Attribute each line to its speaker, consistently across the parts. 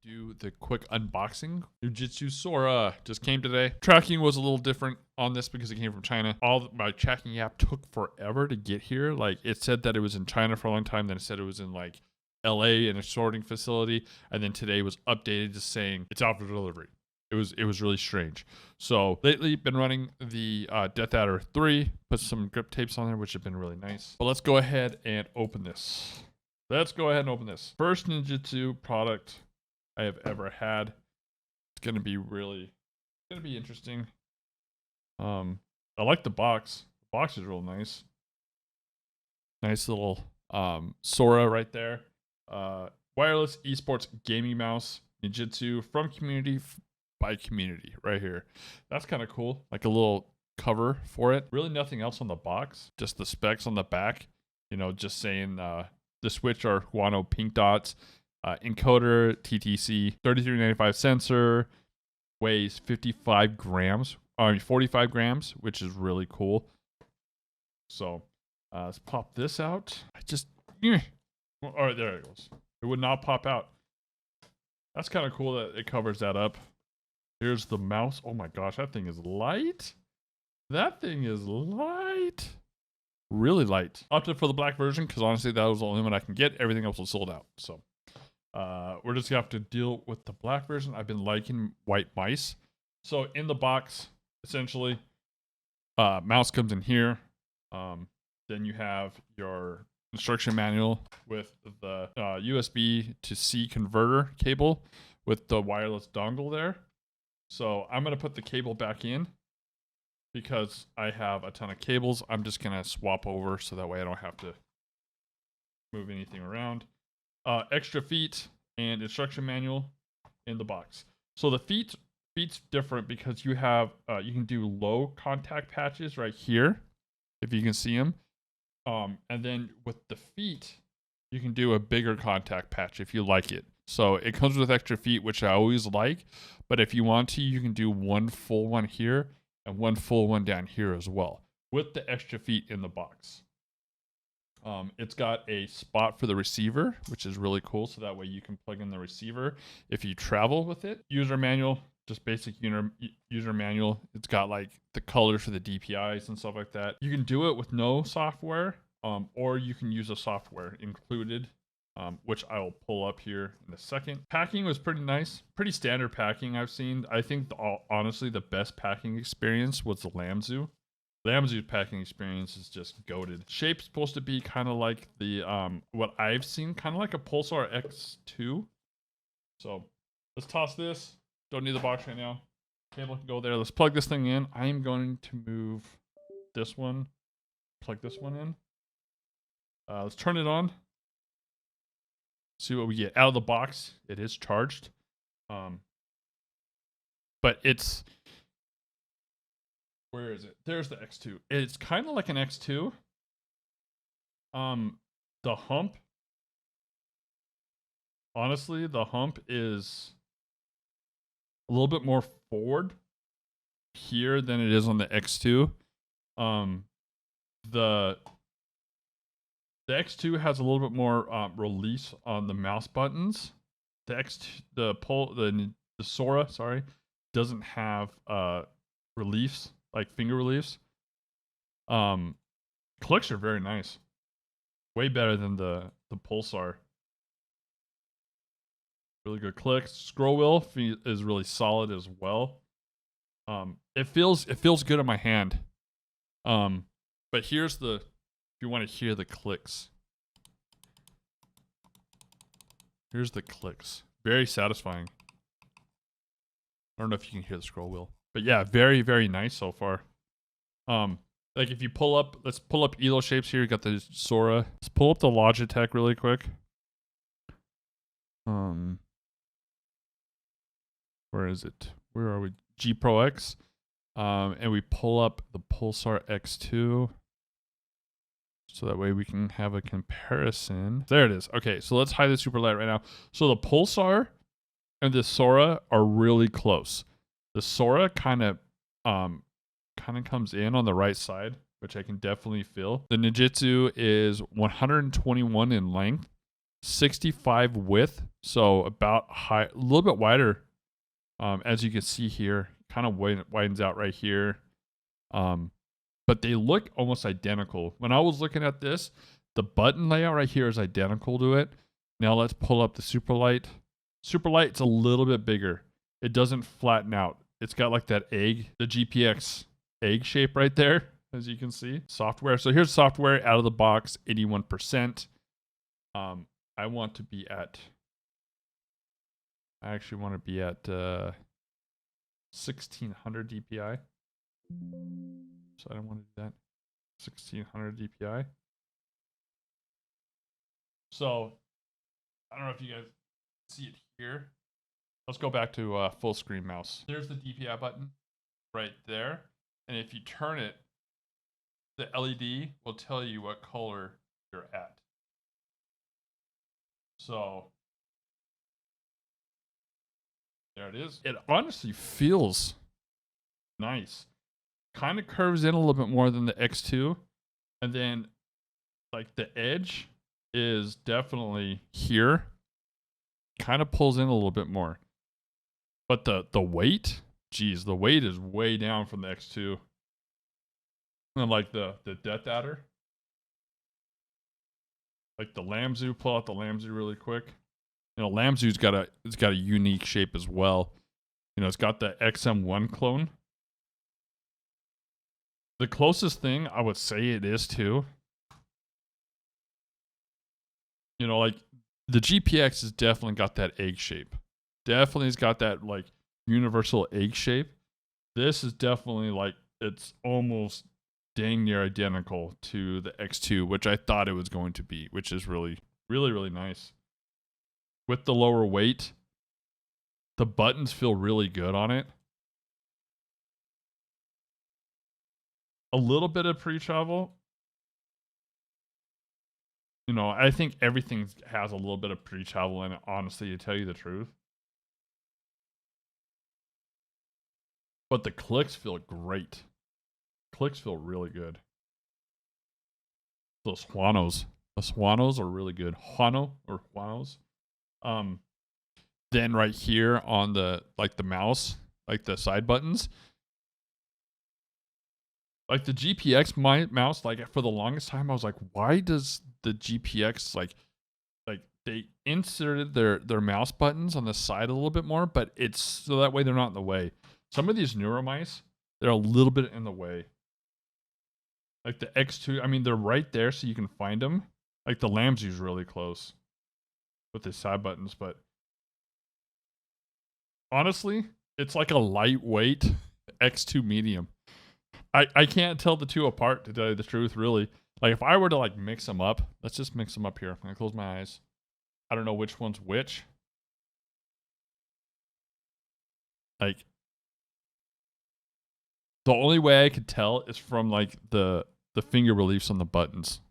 Speaker 1: do the quick unboxing. Ninjutso Sora just came today. Tracking was a little different on this because it came from China. My tracking app took forever to get here. Like, it said that it was in China for a long time, then it said it was in like LA in a sorting facility, and then today was updated to saying it's out for delivery. It was really strange. So lately been running the Death Adder 3, put some grip tapes on there, which have been really nice. But let's go ahead and open this. First Ninjutsu product I have ever had. It's gonna be interesting. I like the box. The box is real nice. Nice little Sora right there. Wireless esports gaming mouse. Ninjutsu from community by community right here. That's kind of cool. Like a little cover for it. Really nothing else on the box. Just the specs on the back. You know, just saying the switch are Huano pink dots. Encoder, TTC, 3395 sensor, weighs 45 grams, 45 grams, which is really cool. So let's pop this out. All right, there it goes. It would not pop out. That's kind of cool that it covers that up. Here's the mouse. Oh my gosh, that thing is light. That thing is light. Really light. Opted for the black version because honestly that was the only one I can get. Everything else was sold out. So we're just gonna have to deal with the black version. I've been liking white mice. So in the box, essentially, mouse comes in here. Then you have your instruction manual with the USB to C converter cable with the wireless dongle there. So I'm gonna put the cable back in. Because I have a ton of cables, I'm just going to swap over so that way I don't have to move anything around. Extra feet and instruction manual in the box. So the feet's different because you have you can do low contact patches right here, if you can see them. And then with the feet, you can do a bigger contact patch if you like it. So it comes with extra feet, which I always like. But if you want to, you can do one full one here and one full one down here as well, with the extra feet in the box. It's got a spot for the receiver, which is really cool, so that way you can plug in the receiver if you travel with it. User manual, just basic user manual. It's got like the colors for the DPIs and stuff like that. You can do it with no software, or you can use a software included, which I will pull up here in a second. Packing was pretty nice. Pretty standard packing I've seen. I think, honestly, the best packing experience was the Lamzu. Lamzu's packing experience is just goated. Shape's supposed to be kind of like the, what I've seen, kind of like a Pulsar X2. So let's toss this. Don't need the box right now. Cable can go there. Let's plug this thing in. I am going to move this one, plug this one in. Let's turn it on. See what we get out of the box. It is charged, but it's, where is it? There's the X2. It's kind of like an X2. The hump, honestly, the hump is a little bit more forward here than it is on the X2. The X2 has a little bit more release on the mouse buttons. The Sora, doesn't have reliefs, like finger reliefs. Clicks are very nice. Way better than the Pulsar. Really good clicks. Scroll wheel is really solid as well. It feels good in my hand. But here's the, if you want to hear the clicks. Here's the clicks. Very satisfying. I don't know if you can hear the scroll wheel. But yeah, very, very nice so far. Like if you pull up, let's pull up Elo shapes here. You got the Sora. Let's pull up the Logitech really quick. Where is it? Where are we? G Pro X. And we pull up the Pulsar X2. So that way we can have a comparison. There it is. Okay, so let's hide the super light right now. So the Pulsar and the Sora are really close. The Sora kind of comes in on the right side, which I can definitely feel. The Ninjutsu is 121 in length 65 width, so about high, a little bit wider. As you can see here, kind of widens out right here. But they look almost identical. When I was looking at this, the button layout right here is identical to it. Now let's pull up the Superlight. Superlight's a little bit bigger. It doesn't flatten out. It's got like that egg, the GPX egg shape right there, as you can see. Software. So here's software out of the box, 81%. I want to be at, I actually want to be at 1600 DPI. So I don't want to do that. 1600 DPI. So I don't know if you guys see it here. Let's go back to full screen mouse. There's the DPI button right there. And if you turn it, the LED will tell you what color you're at. So there it is. It honestly feels nice. Kind of curves in a little bit more than the X2. And then like the edge is definitely here. Kind of pulls in a little bit more. But the weight, geez, the weight is way down from the X2. And like the Death Adder. Like the Lamzu, pull out the Lamzu really quick. You know, Lamzu's got a unique shape as well. You know, it's got the XM1 clone. The closest thing I would say it is to, you know, like the GPX has definitely got that egg shape. Definitely has got that like universal egg shape. This is definitely like, it's almost dang near identical to the X2, which I thought it was going to be, which is really, really, really nice. With the lower weight, the buttons feel really good on it. A little bit of pre-travel. You know, I think everything has a little bit of pre-travel in it, honestly, to tell you the truth. But the clicks feel great. Clicks feel really good. Those Juanos. The Juanos are really good. Juanos. Then right here on the, like the mouse, like the side buttons, like the GPX mouse, like for the longest time, I was like, why does the GPX like they inserted their mouse buttons on the side a little bit more, but it's so that way they're not in the way. Some of these newer mice, they're a little bit in the way. Like the X2, I mean, they're right there so you can find them. Like the Lamzu's really close with the side buttons, but honestly, it's like a lightweight X2 medium. I can't tell the two apart, to tell you the truth, really. Like if I were to like mix them up, let's just mix them up here. I'm gonna close my eyes. I don't know which one's which. Like the only way I could tell is from like the finger reliefs on the buttons.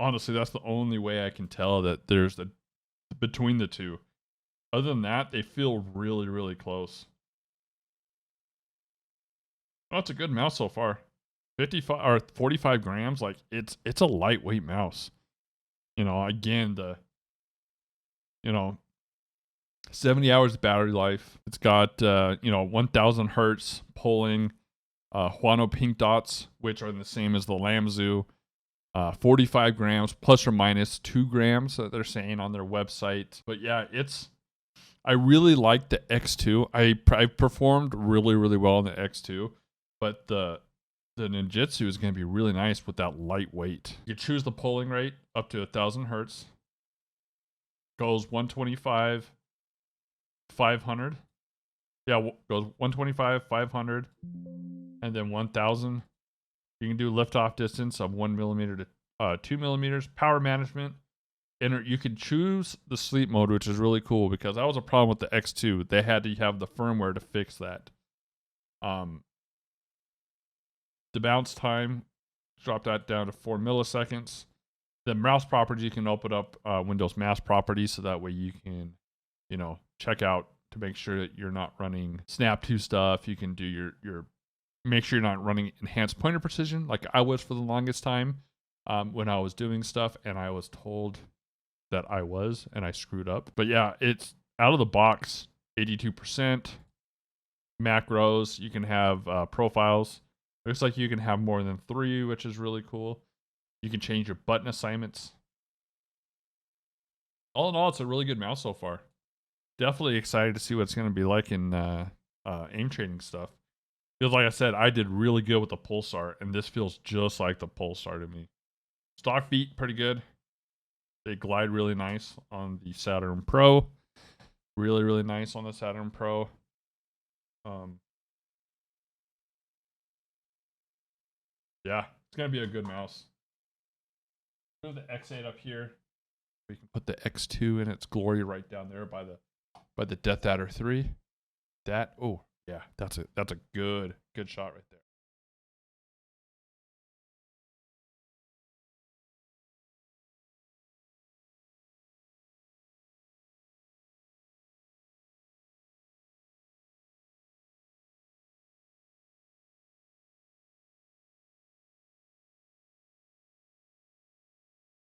Speaker 1: Honestly, that's the only way I can tell that there's the between the two. Other than that, they feel really, really close. Oh, it's a good mouse so far. 55 or 45 grams. Like it's a lightweight mouse. You know, again, 70 hours of battery life. It's got 1000 hertz polling, Juano pink dots, which are the same as the Lamzu. 45 grams plus or minus 2 grams that they're saying on their website. But yeah, I really like the X2. I performed really, really well in the X2. But the Ninjutso is going to be really nice with that lightweight. You choose the polling rate up to 1000 hertz. Goes 125, 500. Yeah, goes 125, 500, and then 1000. You can do liftoff distance of 1 millimeter to 2 millimeters. Power management. And you can choose the sleep mode, which is really cool because that was a problem with the X2. They had to have the firmware to fix that. The bounce time, drop that down to 4 milliseconds. The mouse properties, you can open up Windows mouse properties so that way you can, check out to make sure that you're not running Snap 2 stuff. You can do your make sure you're not running enhanced pointer precision like I was for the longest time when I was doing stuff, and I was told that I was, and I screwed up. But yeah, it's out of the box, 82%. Macros, you can have profiles. Looks like you can have more than 3, which is really cool. You can change your button assignments. All in all, it's a really good mouse so far. Definitely excited to see what it's going to be like in aim training stuff. Because like I said, I did really good with the Pulsar, and this feels just like the Pulsar to me. Stock feet, pretty good. They glide really nice on the Saturn Pro. Really, really nice on the Saturn Pro. Yeah, it's going to be a good mouse. Move the X8 up here. We can put the X2 in its glory right down there by the Death Adder 3. Oh yeah, that's a good shot right there.